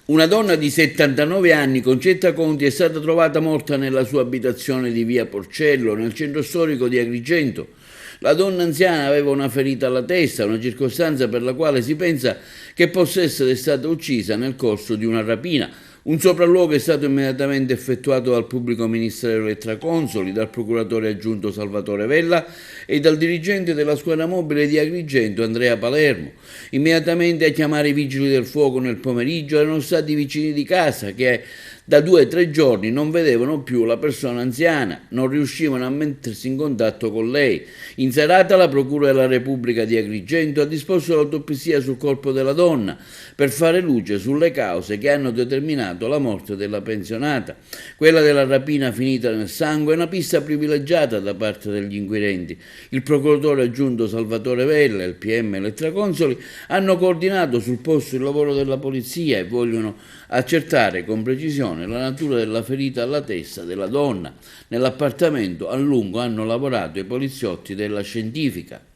Una donna di 79 anni, Concetta Conti, è stata trovata morta nella sua abitazione di via Porcello, nel centro storico di Agrigento. La donna anziana aveva una ferita alla testa, una circostanza per la quale si pensa che possa essere stata uccisa nel corso di una rapina. Un sopralluogo è stato immediatamente effettuato dal pubblico ministero Elettra Consoli, dal procuratore aggiunto Salvatore Vella e dal dirigente della squadra mobile di Agrigento Andrea Palermo. Immediatamente a chiamare i vigili del fuoco nel pomeriggio erano stati i vicini di casa che da 2 o 3 giorni non vedevano più la persona anziana, non riuscivano a mettersi in contatto con lei. In serata la Procura della Repubblica di Agrigento ha disposto l'autopsia sul corpo della donna per fare luce sulle cause che hanno determinato la morte della pensionata. Quella della rapina finita nel sangue è una pista privilegiata da parte degli inquirenti. Il procuratore aggiunto Salvatore Vella e il PM Elettra Consoli hanno coordinato sul posto il lavoro della polizia e vogliono accertare con precisione la natura della ferita alla testa della donna. Nell'appartamento a lungo hanno lavorato i poliziotti della Scientifica.